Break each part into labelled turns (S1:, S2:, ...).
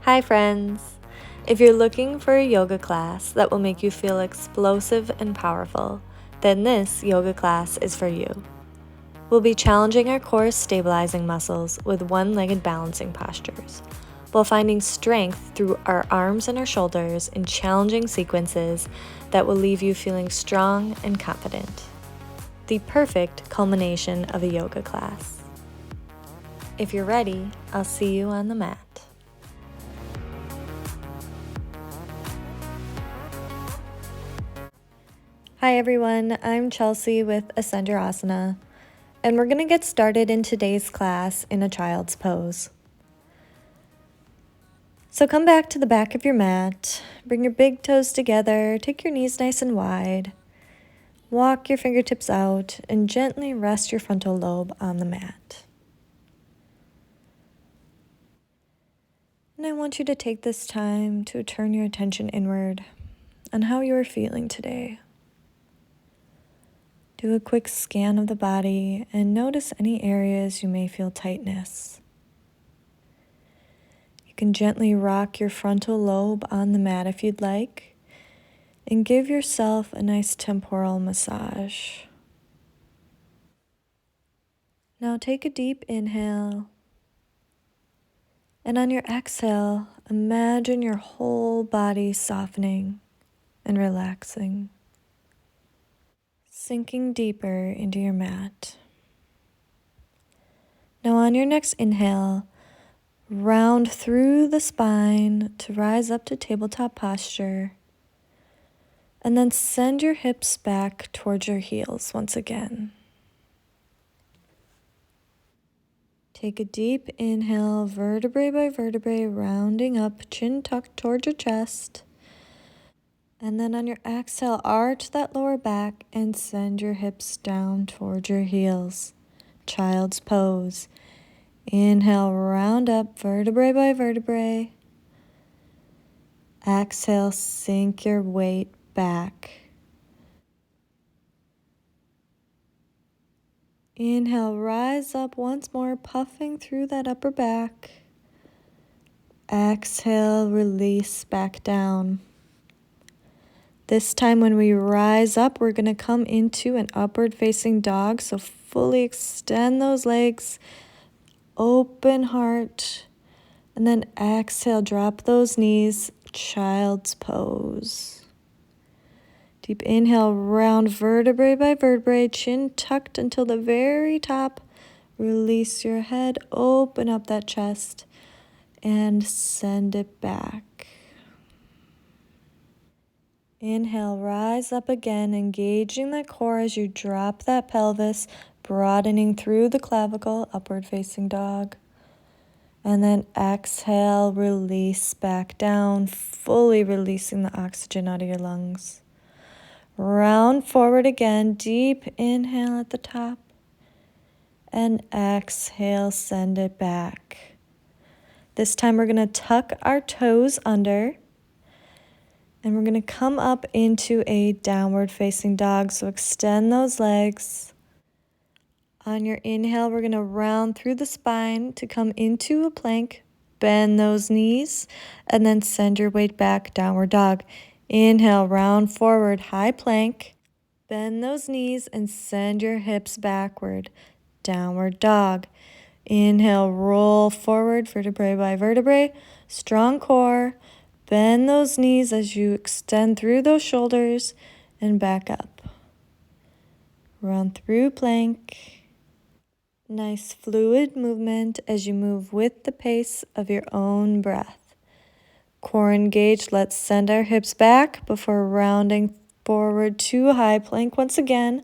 S1: Hi friends! If you're looking for a yoga class that will make you feel explosive and powerful, then this yoga class is for you. We'll be challenging our core stabilizing muscles with one-legged balancing postures, while finding strength through our arms and our shoulders in challenging sequences that will leave you feeling strong and confident. The perfect culmination of a yoga class. If you're ready, I'll see you on the mat. Hi everyone, I'm Chelsea with Asana, and we're going to get started in today's class in a child's pose. So come back to the back of your mat, bring your big toes together, take your knees nice and wide, walk your fingertips out, and gently rest your frontal lobe on the mat. And I want you to take this time to turn your attention inward on how you are feeling today. Do a quick scan of the body and notice any areas you may feel tightness. You can gently rock your frontal lobe on the mat if you'd like, and give yourself a nice temporal massage. Now take a deep inhale, and on your exhale, imagine your whole body softening and relaxing, sinking deeper into your mat. Now on your next inhale, round through the spine to rise up to tabletop posture, and then send your hips back towards your heels once again. Take a deep inhale, vertebrae by vertebrae, rounding up, chin tucked towards your chest. And then on your exhale, arch that lower back and send your hips down towards your heels. Child's pose. Inhale, round up, vertebrae by vertebrae. Exhale, sink your weight back. Inhale, rise up once more, puffing through that upper back. Exhale, release back down. This time when we rise up, we're going to come into an upward facing dog. So fully extend those legs, open heart, and then exhale, drop those knees, child's pose. Deep inhale, round vertebrae by vertebrae, chin tucked until the very top. Release your head, open up that chest, and send it back. Inhale, rise up again, engaging that core as you drop that pelvis, broadening through the clavicle, upward facing dog. And then exhale, release back down, fully releasing the oxygen out of your lungs. Round forward again, deep inhale at the top. And exhale, send it back. This time we're going to tuck our toes under. And we're going to come up into a downward facing dog. So extend those legs. On your inhale, we're going to round through the spine to come into a plank. Bend those knees and then send your weight back, downward dog. Inhale, round forward, high plank. Bend those knees and send your hips backward, downward dog. Inhale, roll forward, vertebrae by vertebrae, strong core. Bend those knees as you extend through those shoulders and back up. Run through plank. Nice fluid movement as you move with the pace of your own breath. Core engaged. Let's send our hips back before rounding forward to high plank once again.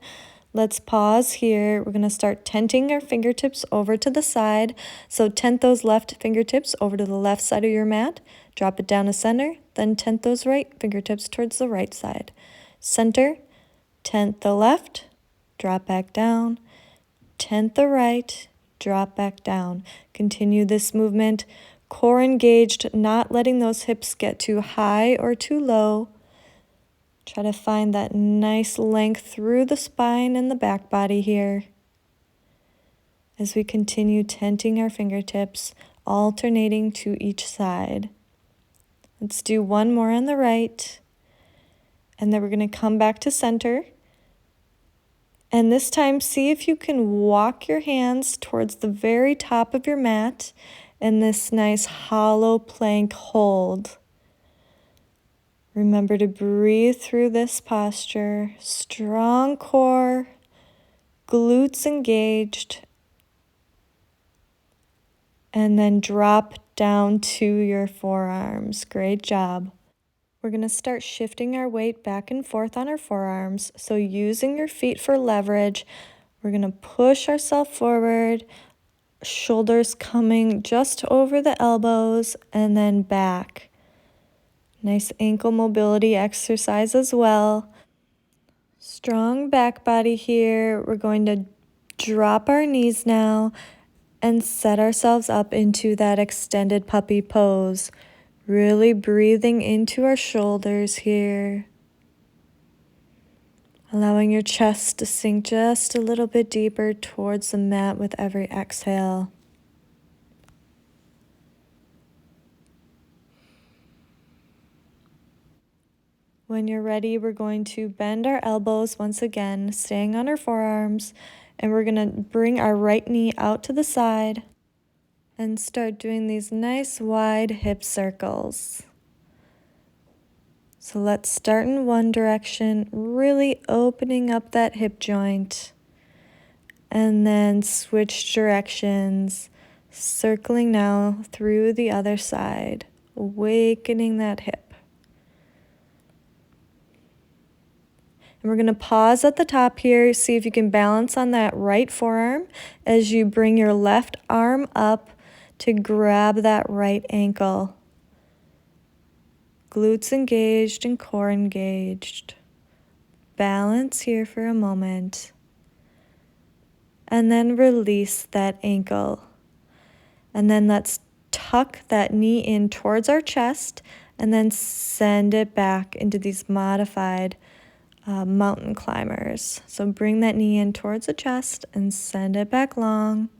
S1: Let's pause here. We're going to start tenting our fingertips over to the side. So tent those left fingertips over to the left side of your mat. Drop it down to center. Then tent those right fingertips towards the right side. Center, tent the left, drop back down. Tent the right, drop back down. Continue this movement. Core engaged, not letting those hips get too high or too low. Try to find that nice length through the spine and the back body here. As we continue tenting our fingertips, alternating to each side. Let's do one more on the right. And then we're going to come back to center. And this time, see if you can walk your hands towards the very top of your mat in this nice hollow plank hold. Remember to breathe through this posture. Strong core, glutes engaged, and then drop down to your forearms. Great job. We're going to start shifting our weight back and forth on our forearms. So using your feet for leverage, we're going to push ourselves forward, shoulders coming just over the elbows and then back. Nice ankle mobility exercise as well. Strong back body here. We're going to drop our knees now and set ourselves up into that extended puppy pose. Really breathing into our shoulders here. Allowing your chest to sink just a little bit deeper towards the mat with every exhale. When you're ready, we're going to bend our elbows once again, staying on our forearms, and we're going to bring our right knee out to the side and start doing these nice wide hip circles. So let's start in one direction, really opening up that hip joint, and then switch directions, circling now through the other side, awakening that hip. And we're going to pause at the top here, see if you can balance on that right forearm as you bring your left arm up to grab that right ankle. Glutes engaged and core engaged. Balance here for a moment. And then release that ankle. And then let's tuck that knee in towards our chest and then send it back into these modified mountain climbers. So bring that knee in towards the chest and send it back long.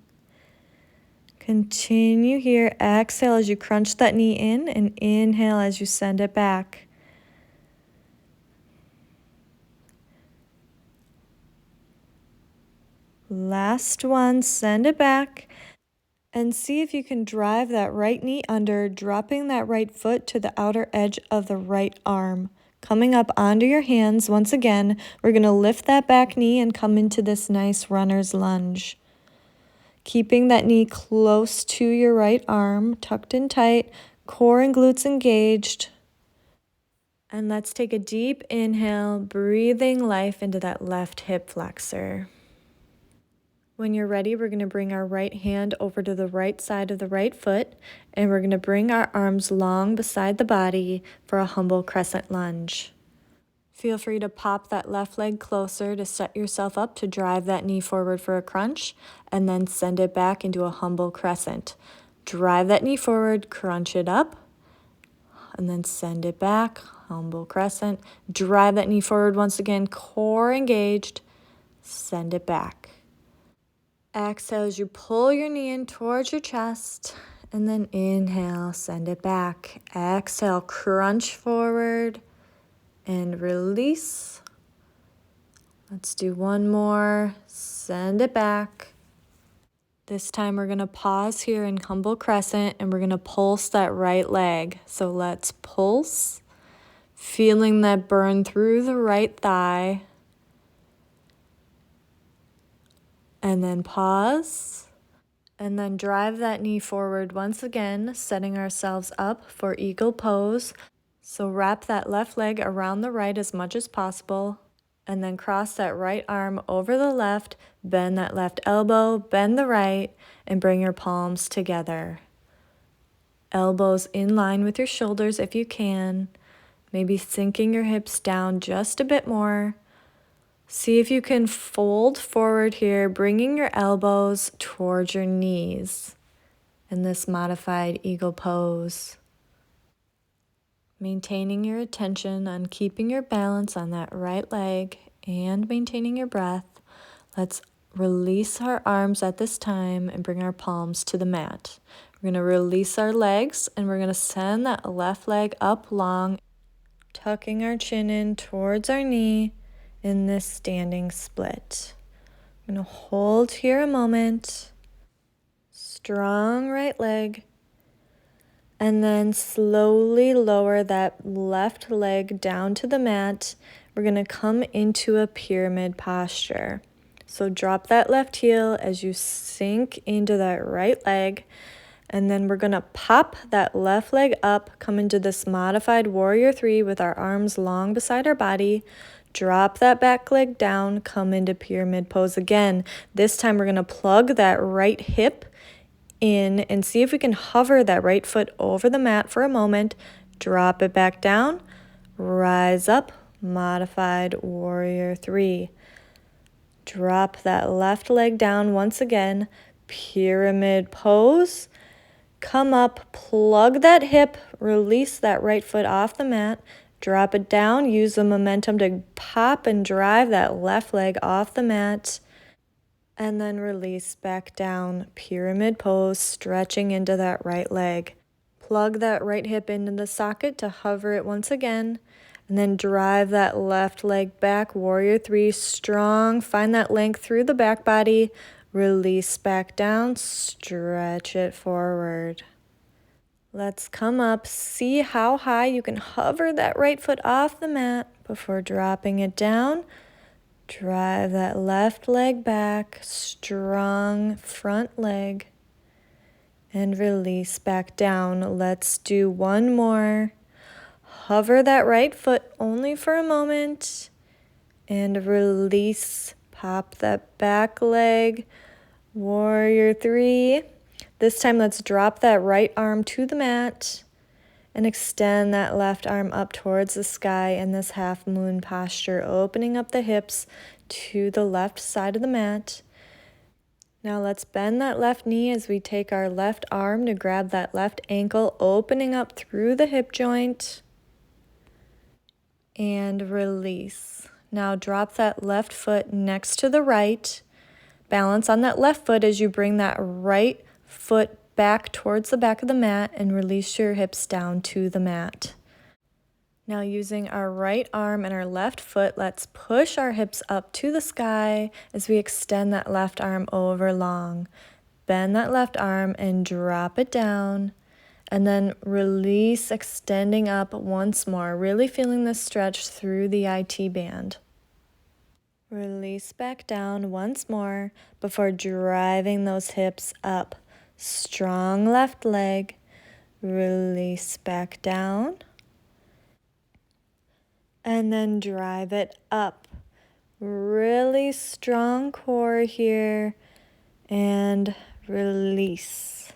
S1: Continue here. Exhale as you crunch that knee in and inhale as you send it back. Last one, send it back. And see if you can drive that right knee under, dropping that right foot to the outer edge of the right arm. Coming up onto your hands, once again, we're going to lift that back knee and come into this nice runner's lunge. Keeping that knee close to your right arm, tucked in tight, core and glutes engaged. And let's take a deep inhale, breathing life into that left hip flexor. When you're ready, we're going to bring our right hand over to the right side of the right foot, and we're going to bring our arms long beside the body for a humble crescent lunge. Feel free to pop that left leg closer to set yourself up to drive that knee forward for a crunch, and then send it back into a humble crescent. Drive that knee forward, crunch it up, and then send it back, humble crescent. Drive that knee forward once again, core engaged, send it back. Exhale as you pull your knee in towards your chest, and then inhale, send it back. Exhale, crunch forward and release. Let's do one more, send it back. This time we're going to pause here in humble crescent and we're going to pulse that right leg. So let's pulse, feeling that burn through the right thigh. And then pause, and then drive that knee forward once again, setting ourselves up for eagle pose. So wrap that left leg around the right as much as possible, and then cross that right arm over the left, bend that left elbow, bend the right, and bring your palms together. Elbows in line with your shoulders if you can, maybe sinking your hips down just a bit more. See if you can fold forward here, bringing your elbows towards your knees in this modified eagle pose. Maintaining your attention on keeping your balance on that right leg and maintaining your breath. Let's release our arms at this time and bring our palms to the mat. We're going to release our legs and we're going to send that left leg up long, tucking our chin in towards our knee in this standing split. I'm going to hold here a moment. Strong right leg. And then slowly lower that left leg down to the mat. We're going to come into a pyramid posture. So drop that left heel as you sink into that right leg. And then we're going to pop that left leg up, come into this modified warrior 3 with our arms long beside our body. Drop that back leg down, come into pyramid pose again. This time we're going to plug that right hip in and see if we can hover that right foot over the mat for a moment. Drop it back down, rise up, modified warrior 3. Drop that left leg down once again, pyramid pose. Come up, plug that hip, release that right foot off the mat, drop it down, use the momentum to pop and drive that left leg off the mat, and then release back down, pyramid pose, stretching into that right leg. Plug that right hip into the socket to hover it once again, and then drive that left leg back, warrior 3, strong, find that length through the back body, release back down, stretch it forward. Let's come up, see how high you can hover that right foot off the mat before dropping it down. Drive that left leg back, strong front leg, and release back down. Let's do one more. Hover that right foot only for a moment, and release. Pop that back leg, warrior 3. This time, let's drop that right arm to the mat and extend that left arm up towards the sky in this half moon posture, opening up the hips to the left side of the mat. Now let's bend that left knee as we take our left arm to grab that left ankle, opening up through the hip joint, and release. Now drop that left foot next to the right. Balance on that left foot as you bring that right foot back towards the back of the mat and release your hips down to the mat. Now using our right arm and our left foot, let's push our hips up to the sky as we extend that left arm over long. Bend that left arm and drop it down, and then release, extending up once more, really feeling this stretch through the IT band. Release back down once more before driving those hips up. Strong left leg, release back down, and then drive it up. Really strong core here, and release.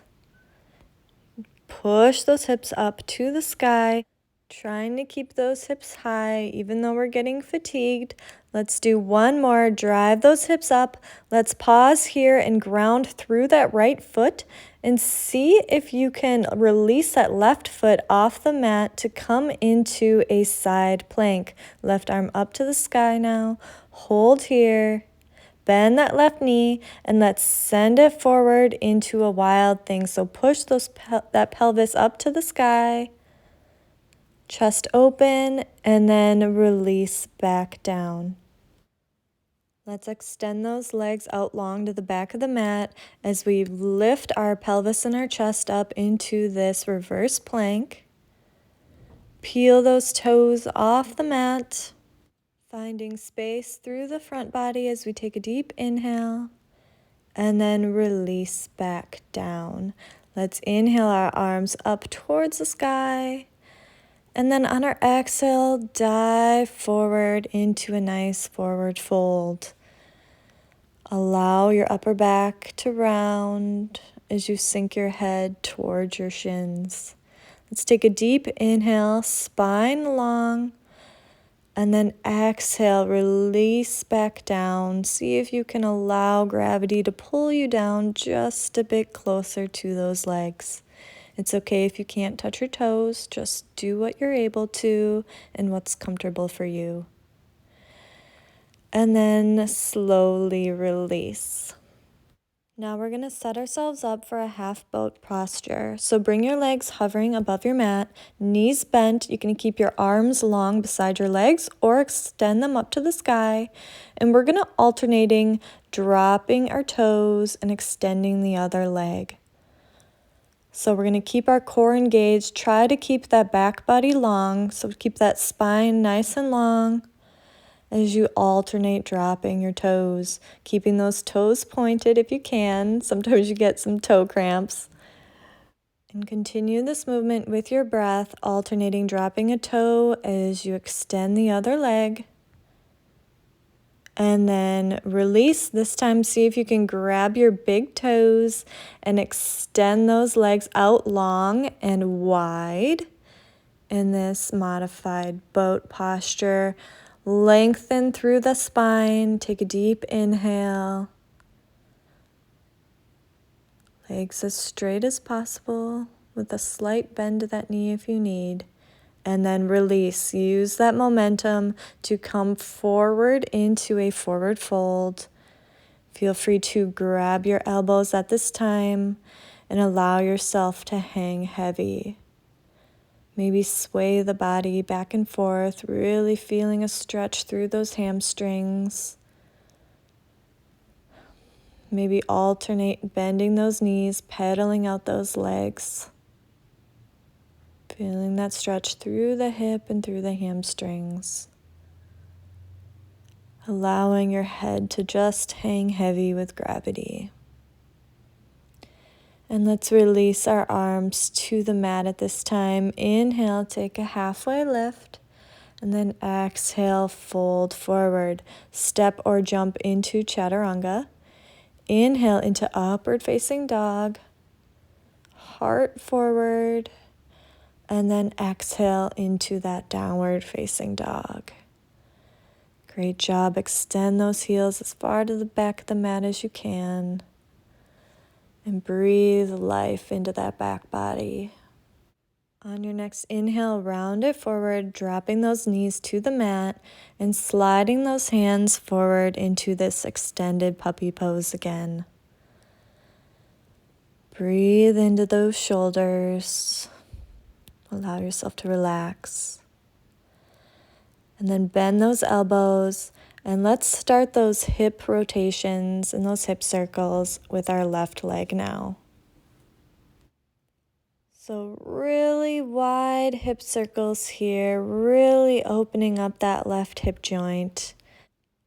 S1: Push those hips up to the sky, trying to keep those hips high even though we're getting fatigued. Let's do one more. Drive those hips up. Let's pause here and ground through that right foot and see if you can release that left foot off the mat to come into a side plank. Left arm up to the sky now. Hold here. Bend that left knee and let's send it forward into a wild thing. So push that pelvis up to the sky. Chest open, and then release back down. Let's extend those legs out long to the back of the mat as we lift our pelvis and our chest up into this reverse plank. Peel those toes off the mat, finding space through the front body as we take a deep inhale, and then release back down. Let's inhale our arms up towards the sky. And then on our exhale, dive forward into a nice forward fold. Allow your upper back to round as you sink your head towards your shins. Let's take a deep inhale, spine long, and then exhale, release back down. See if you can allow gravity to pull you down just a bit closer to those legs. It's okay if you can't touch your toes, just do what you're able to and what's comfortable for you. And then slowly release. Now we're going to set ourselves up for a half boat posture. So bring your legs hovering above your mat, knees bent. You can keep your arms long beside your legs or extend them up to the sky. And we're going to alternating dropping our toes and extending the other leg. So we're going to keep our core engaged. Try to keep that back body long. So keep that spine nice and long as you alternate dropping your toes, keeping those toes pointed if you can. Sometimes you get some toe cramps. And continue this movement with your breath, alternating dropping a toe as you extend the other leg. And then release. This time, see if you can grab your big toes and extend those legs out long and wide in this modified boat posture. Lengthen through the spine. Take a deep inhale. Legs as straight as possible with a slight bend to that knee if you need. And then release. Use that momentum to come forward into a forward fold. Feel free to grab your elbows at this time and allow yourself to hang heavy. Maybe sway the body back and forth, really feeling a stretch through those hamstrings. Maybe alternate bending those knees, pedaling out those legs. Feeling that stretch through the hip and through the hamstrings. Allowing your head to just hang heavy with gravity. And let's release our arms to the mat at this time. Inhale, take a halfway lift. And then exhale, fold forward. Step or jump into chaturanga. Inhale into upward facing dog. Heart forward. And then exhale into that downward facing dog. Great job. Extend those heels as far to the back of the mat as you can. And breathe life into that back body. On your next inhale, round it forward, dropping those knees to the mat and sliding those hands forward into this extended puppy pose again. Breathe into those shoulders. Allow yourself to relax. And then bend those elbows. And let's start those hip rotations and those hip circles with our left leg now. So really wide hip circles here, really opening up that left hip joint.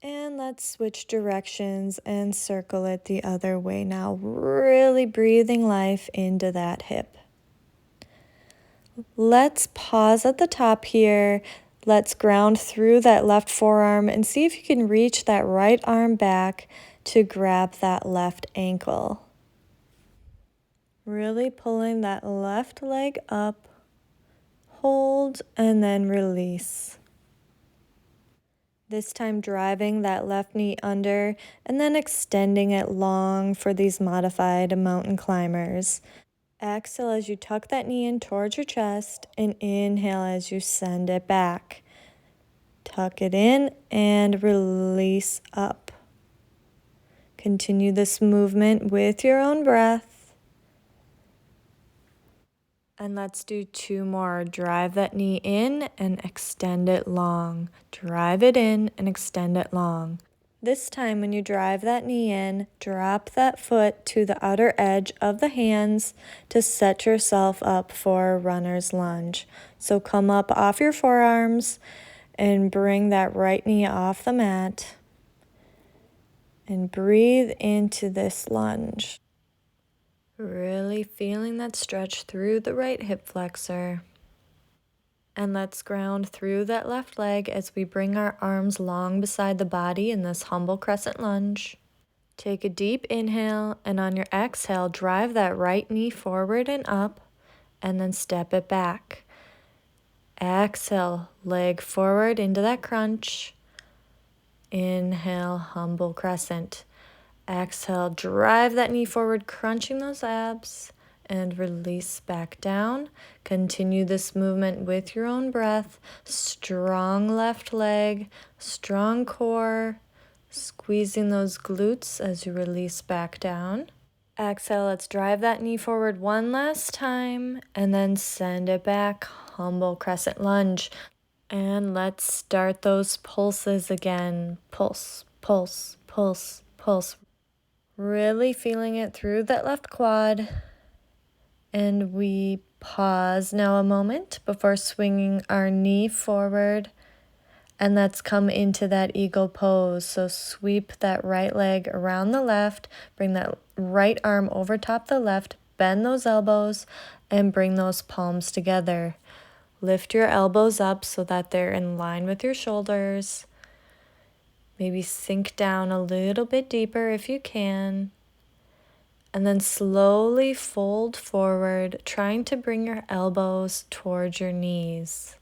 S1: And let's switch directions and circle it the other way now, really breathing life into that hip. Let's pause at the top here. Let's ground through that left forearm and see if you can reach that right arm back to grab that left ankle. Really pulling that left leg up, hold, and then release. This time driving that left knee under and then extending it long for these modified mountain climbers. Exhale as you tuck that knee in towards your chest and inhale as you send it back. Tuck it in and release up. Continue this movement with your own breath. And let's do 2 more. Drive that knee in and extend it long. Drive it in and extend it long. This time when you drive that knee in, drop that foot to the outer edge of the hands to set yourself up for a runner's lunge. So come up off your forearms and bring that right knee off the mat. And breathe into this lunge. Really feeling that stretch through the right hip flexor. And let's ground through that left leg as we bring our arms long beside the body in this humble crescent lunge. Take a deep inhale, and on your exhale, drive that right knee forward and up, and then step it back. Exhale, leg forward into that crunch. Inhale, humble crescent. Exhale, drive that knee forward, crunching those abs, and release back down. Continue this movement with your own breath. Strong left leg, strong core, squeezing those glutes as you release back down. Exhale, let's drive that knee forward one last time and then send it back. Humble crescent lunge. And let's start those pulses again. Pulse, pulse, pulse, pulse. Really feeling it through that left quad. And we pause now a moment before swinging our knee forward. And let's come into that eagle pose. So sweep that right leg around the left, bring that right arm over top the left, bend those elbows, and bring those palms together. Lift your elbows up so that they're in line with your shoulders. Maybe sink down a little bit deeper if you can. And then slowly fold forward, trying to bring your elbows towards your knees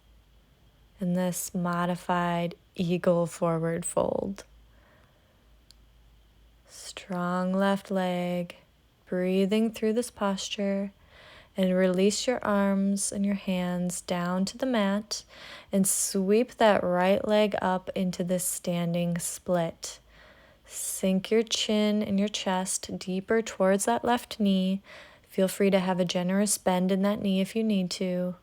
S1: in this modified eagle forward fold. Strong left leg, breathing through this posture, and release your arms and your hands down to the mat and sweep that right leg up into this standing split. Sink your chin and your chest deeper towards that left knee. Feel free to have a generous bend in that knee if you need to.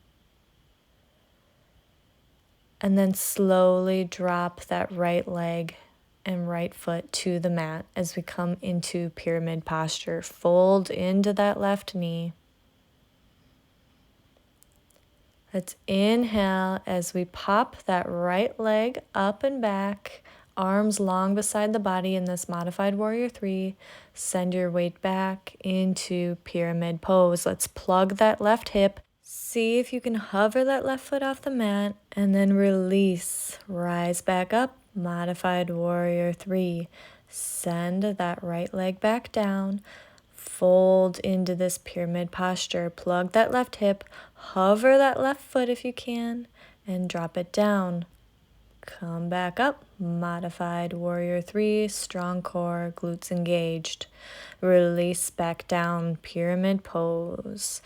S1: And then slowly drop that right leg and right foot to the mat as we come into pyramid posture. Fold into that left knee. Let's inhale as we pop that right leg up and back, arms long beside the body in this modified warrior 3. Send your weight back into pyramid pose. Let's plug that left hip. See if you can hover that left foot off the mat and then release. Rise back up, modified warrior 3. Send that right leg back down. Fold into this pyramid posture. Plug that left hip, hover that left foot if you can, and drop it down. Come back up, modified warrior 3, strong core, glutes engaged. Release back down, pyramid pose.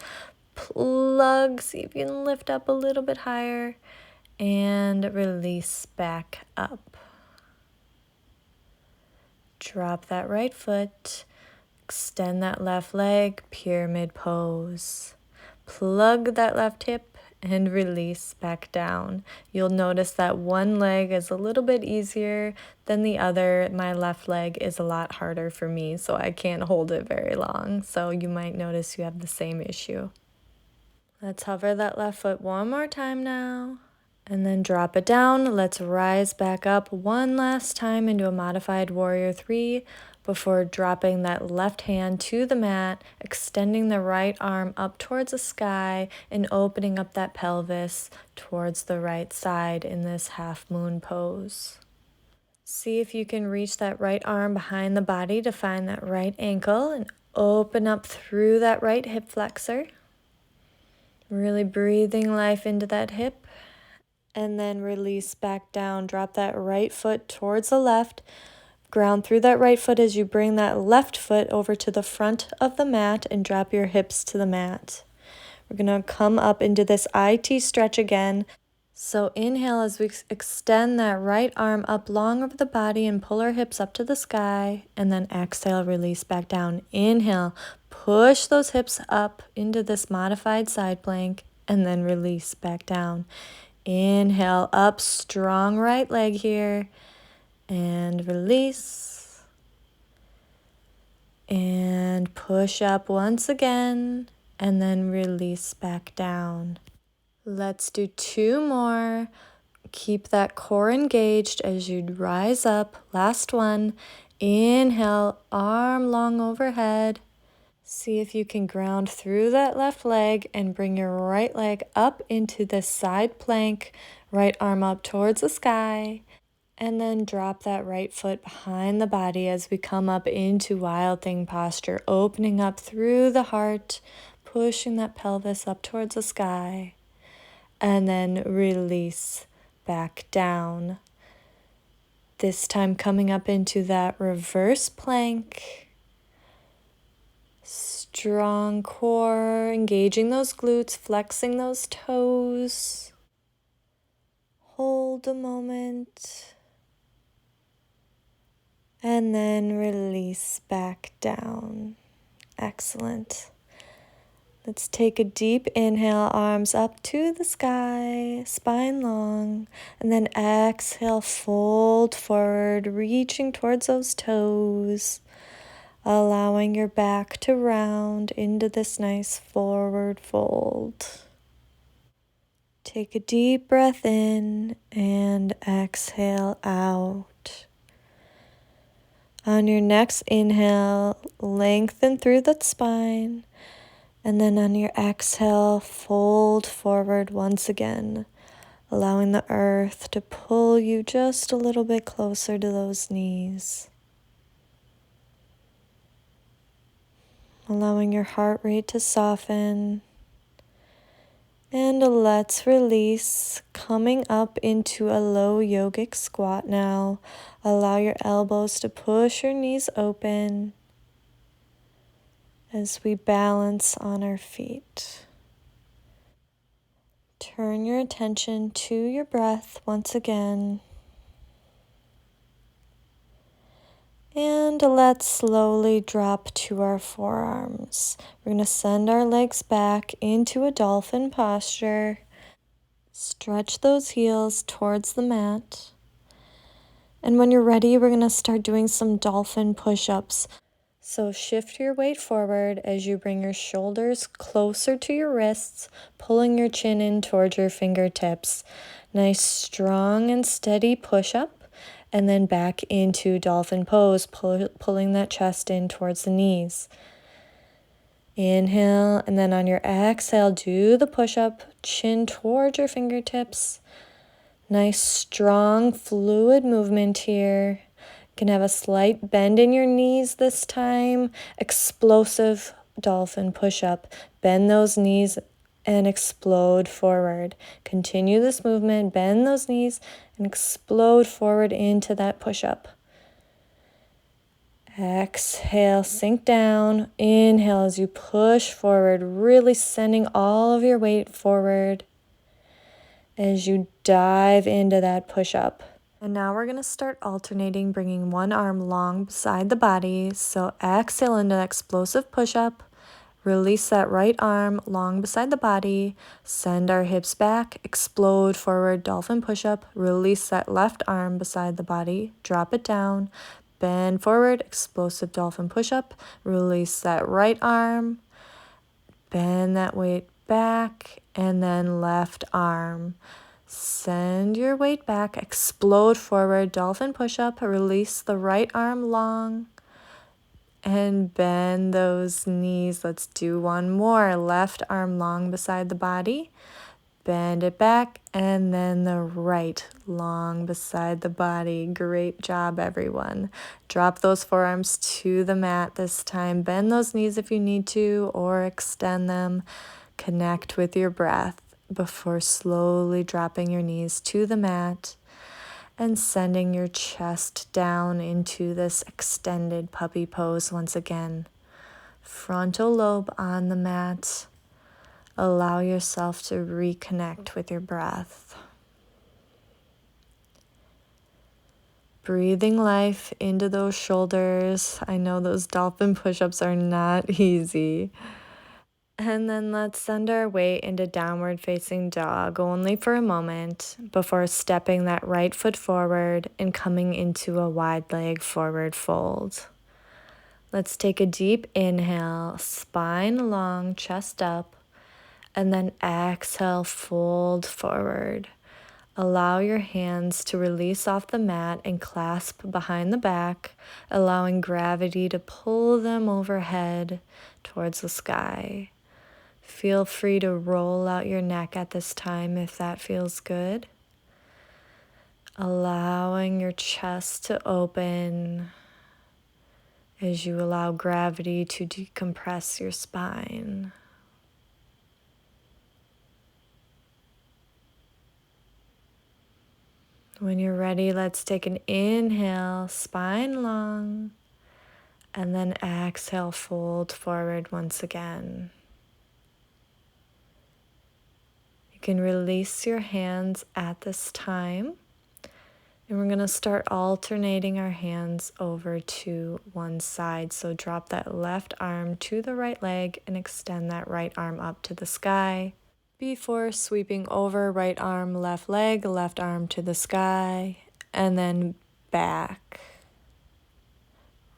S1: Plug, see if you can lift up a little bit higher, and release back up. Drop that right foot. Extend that left leg, pyramid pose. Plug that left hip and release back down. You'll notice that one leg is a little bit easier than the other. My left leg is a lot harder for me, so I can't hold it very long. So you might notice you have the same issue. Let's hover that left foot one more time now. And then drop it down. Let's rise back up one last time into a modified warrior 3 before dropping that left hand to the mat, extending the right arm up towards the sky and opening up that pelvis towards the right side in this half moon pose. See if you can reach that right arm behind the body to find that right ankle and open up through that right hip flexor. Really breathing life into that hip. And then release back down. Drop that right foot towards the left. Ground through that right foot as you bring that left foot over to the front of the mat and drop your hips to the mat. We're going to come up into this IT stretch again. So inhale as we extend that right arm up long over the body and pull our hips up to the sky. And then exhale, release back down. Inhale, push those hips up into this modified side plank and then release back down. Inhale up, strong right leg here, and release. And push up once again, and then release back down. Let's do 2 more. Keep that core engaged as you rise up. Last one. Inhale, arm long overhead. See if you can ground through that left leg and bring your right leg up into the side plank, right arm up towards the sky, and then drop that right foot behind the body as we come up into Wild Thing posture, opening up through the heart, pushing that pelvis up towards the sky, and then release back down. This time coming up into that reverse plank. Strong core, engaging those glutes, flexing those toes. Hold a moment. And then release back down. Excellent. Let's take a deep inhale, arms up to the sky, spine long, and then exhale, fold forward, reaching towards those toes, allowing your back to round into this nice forward fold. Take a deep breath in and exhale out. On your next inhale, lengthen through the spine. And then on your exhale, fold forward once again, allowing the earth to pull you just a little bit closer to those knees. Allowing your heart rate to soften. And let's release, coming up into a low yogic squat now. Allow your elbows to push your knees open as we balance on our feet. Turn your attention to your breath once again. And let's slowly drop to our forearms. We're going to send our legs back into a dolphin posture. Stretch those heels towards the mat. And when you're ready, we're going to start doing some dolphin push-ups. So shift your weight forward as you bring your shoulders closer to your wrists, pulling your chin in towards your fingertips. Nice, strong and steady push-up, and then back into dolphin pose, pulling that chest in towards the knees. Inhale, and then on your exhale, do the push-up, chin towards your fingertips. Nice, strong, fluid movement here. You can have a slight bend in your knees this time. Explosive dolphin push-up. Bend those knees and explode forward. Continue this movement. Bend those knees and explode forward into that push-up. Exhale, sink down. Inhale as you push forward, really sending all of your weight forward as you dive into that push-up. And now we're going to start alternating, bringing one arm long beside the body. So exhale into explosive push-up. Release that right arm long beside the body. Send our hips back. Explode forward, dolphin push-up. Release that left arm beside the body. Drop it down. Bend forward, explosive dolphin push-up. Release that right arm. Bend that weight back. And then left arm. Send your weight back, explode forward, dolphin push-up, release the right arm long, and bend those knees. Let's do one more. Left arm long beside the body, bend it back, and then the right long beside the body. Great job, everyone. Drop those forearms to the mat this time. Bend those knees if you need to, or extend them. Connect with your breath before slowly dropping your knees to the mat and sending your chest down into this extended puppy pose once again. Frontal lobe on the mat. Allow yourself to reconnect with your breath. Breathing life into those shoulders. I know those dolphin push-ups are not easy. And then let's send our weight into downward facing dog only for a moment before stepping that right foot forward and coming into a wide leg forward fold. Let's take a deep inhale, spine long, chest up, and then exhale, fold forward. Allow your hands to release off the mat and clasp behind the back, allowing gravity to pull them overhead towards the sky. Feel free to roll out your neck at this time if that feels good. Allowing your chest to open as you allow gravity to decompress your spine. When you're ready, let's take an inhale, spine long, and then exhale, fold forward once again. You can release your hands at this time And we're going to start alternating our hands over to one side. So drop that left arm to the right leg and extend that right arm up to the sky. Before sweeping over, right arm, left leg, left arm to the sky, and then back.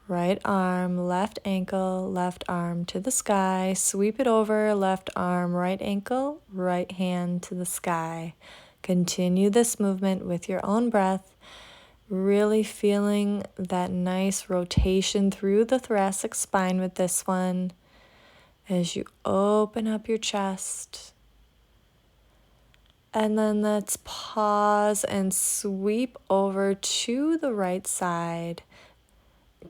S1: Right arm, left ankle, left arm to the sky. Sweep it over, left arm, right ankle, right hand to the sky. Continue this movement with your own breath. Really feeling that nice rotation through the thoracic spine with this one as you open up your chest. And then let's pause and sweep over to the right side.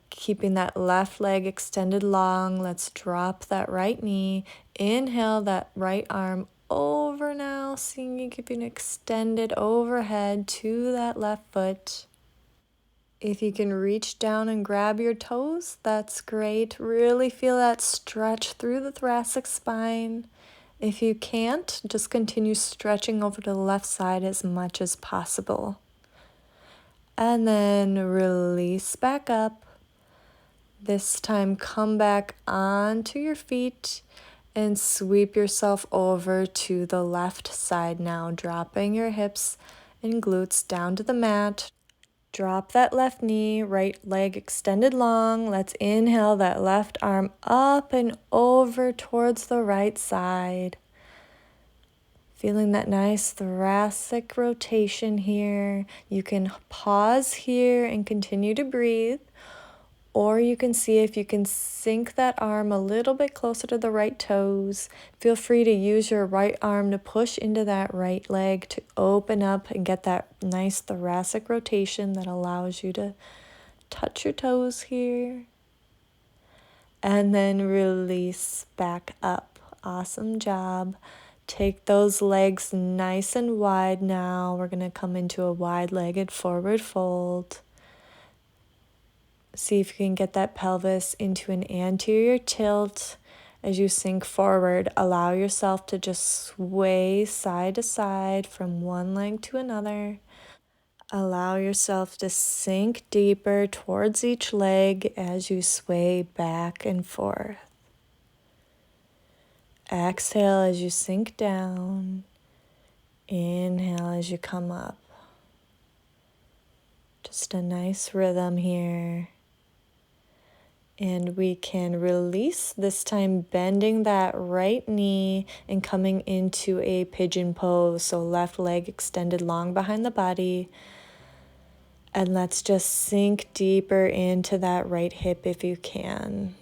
S1: Keeping that left leg extended long, let's drop that right knee. Inhale that right arm over now, seeing you keeping extended overhead to that left foot. If you can reach down and grab your toes, that's great. Really feel that stretch through the thoracic spine. If you can't, just continue stretching over to the left side as much as possible. And then release back up. This time come back onto your feet and sweep yourself over to the left side now, dropping your hips and glutes down to the mat. Drop that left knee, right leg extended long. Let's inhale that left arm up and over towards the right side. Feeling that nice thoracic rotation here. You can pause here and continue to breathe, or you can see if you can sink that arm a little bit closer to the right toes. Feel free to use your right arm to push into that right leg to open up and get that nice thoracic rotation that allows you to touch your toes here. And then release back up. Awesome job. Take those legs nice and wide now. We're going to come into a wide-legged forward fold. See if you can get that pelvis into an anterior tilt. As you sink forward, allow yourself to just sway side to side from one leg to another. Allow yourself to sink deeper towards each leg as you sway back and forth. Exhale as you sink down. Inhale as you come up. Just a nice rhythm here. And we can release, this time bending that right knee and coming into a pigeon pose. So left leg extended long behind the body. And let's just sink deeper into that right hip if you can.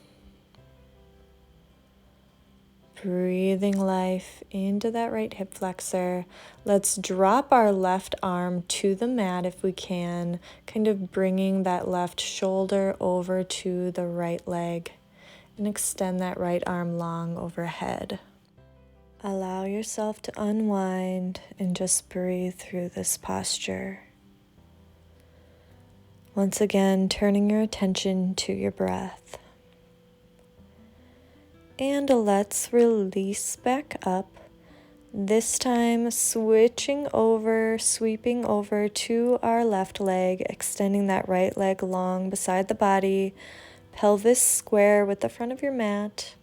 S1: Breathing life into that right hip flexor. Let's drop our left arm to the mat if we can, kind of bringing that left shoulder over to the right leg and extend that right arm long overhead. Allow yourself to unwind and just breathe through this posture. Once again, turning your attention to your breath. And let's release back up. This time switching over, sweeping over to our left leg, extending that right leg long beside the body, pelvis square with the front of your mat,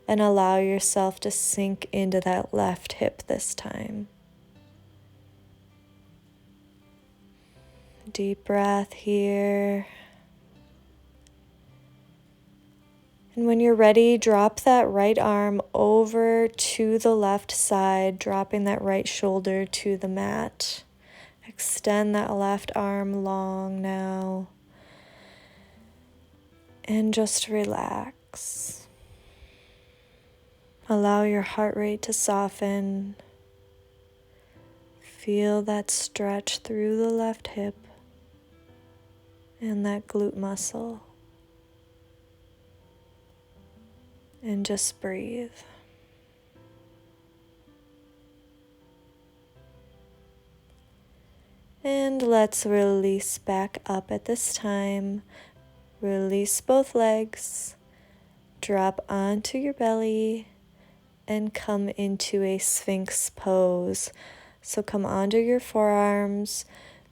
S1: and allow yourself to sink into that left hip this time. Deep breath here. And when you're ready, drop that right arm over to the left side, dropping that right shoulder to the mat. Extend that left arm long now. And just relax. Allow your heart rate to soften. Feel that stretch through the left hip and that glute muscle. And just breathe. And let's release back up at this time. Release both legs. Drop onto your belly and come into a Sphinx pose. So come onto your forearms.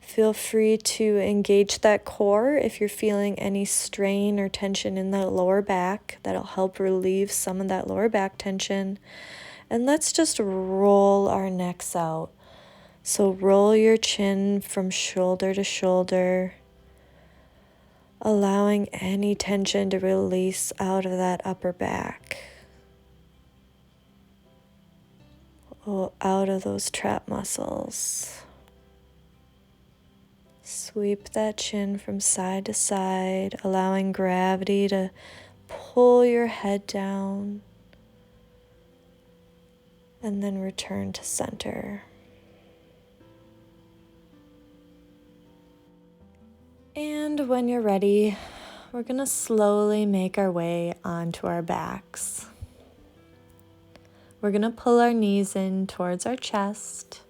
S1: Feel free to engage that core if you're feeling any strain or tension in the lower back. That'll help relieve some of that lower back tension. And let's just roll our necks out. So roll your chin from shoulder to shoulder, allowing any tension to release out of that upper back, out of those trap muscles. Sweep that chin from side to side, allowing gravity to pull your head down, and then return to center. And when you're ready, we're going to slowly make our way onto our backs. We're going to pull our knees in towards our chest.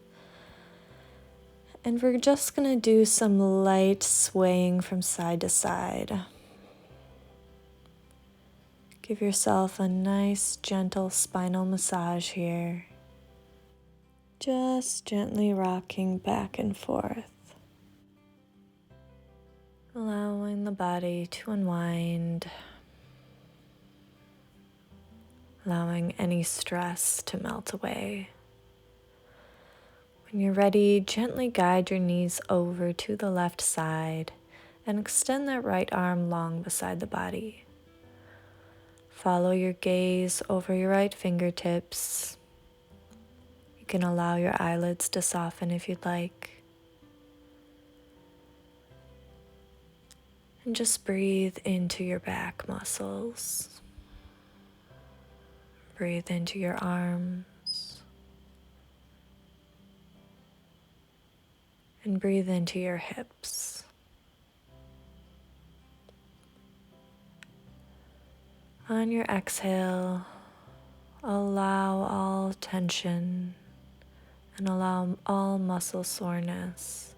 S1: And we're just going to do some light swaying from side to side. Give yourself a nice, gentle spinal massage here. Just gently rocking back and forth. Allowing the body to unwind. Allowing any stress to melt away. When you're ready, gently guide your knees over to the left side and extend that right arm long beside the body. Follow your gaze over your right fingertips. You can allow your eyelids to soften if you'd like. And just breathe into your back muscles. Breathe into your arms. And breathe into your hips. On your exhale, allow all tension and allow all muscle soreness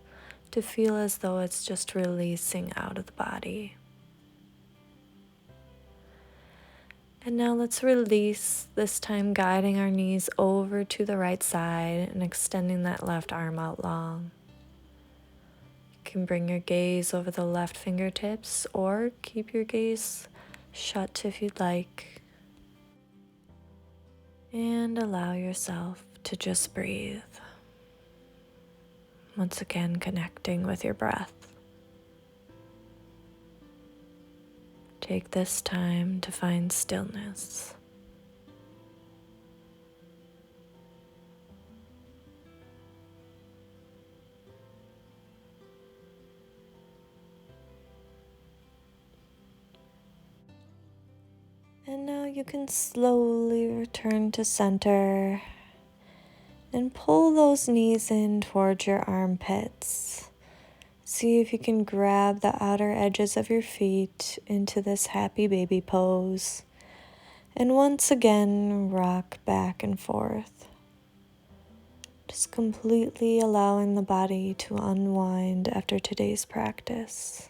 S1: to feel as though it's just releasing out of the body. And now let's release, this time guiding our knees over to the right side and extending that left arm out long. You can bring your gaze over the left fingertips or keep your gaze shut if you'd like. And allow yourself to just breathe. Once again, connecting with your breath. Take this time to find stillness. And now you can slowly return to center and pull those knees in towards your armpits. See if you can grab the outer edges of your feet into this happy baby pose. And once again, rock back and forth. Just completely allowing the body to unwind after today's practice.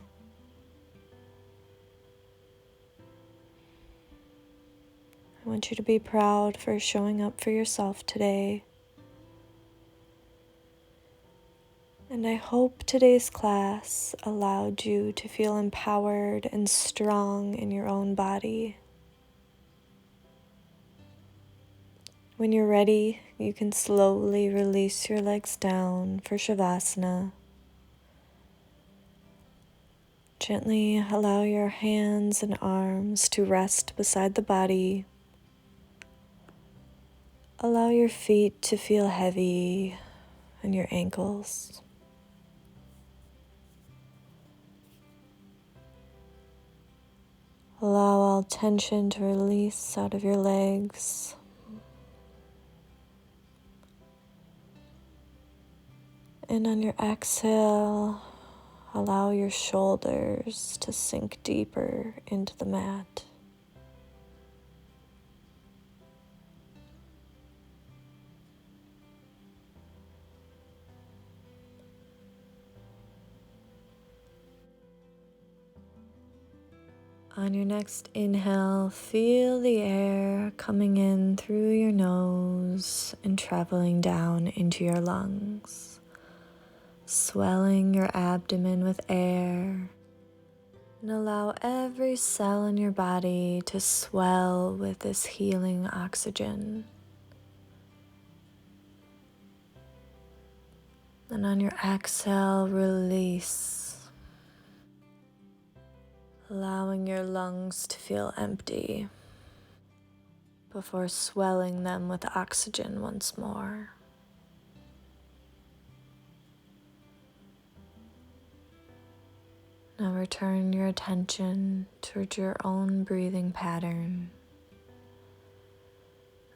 S1: I want you to be proud for showing up for yourself today. And I hope today's class allowed you to feel empowered and strong in your own body. When you're ready, you can slowly release your legs down for Savasana. Gently allow your hands and arms to rest beside the body. Allow your feet to feel heavy and your ankles. Allow all tension to release out of your legs. And on your exhale, allow your shoulders to sink deeper into the mat. On your next inhale, feel the air coming in through your nose and traveling down into your lungs. swelling your abdomen with air. And allow every cell in your body to swell with this healing oxygen. And on your exhale, release, allowing your lungs to feel empty before swelling them with oxygen once more. Now return your attention towards your own breathing pattern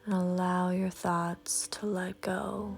S1: and allow your thoughts to let go.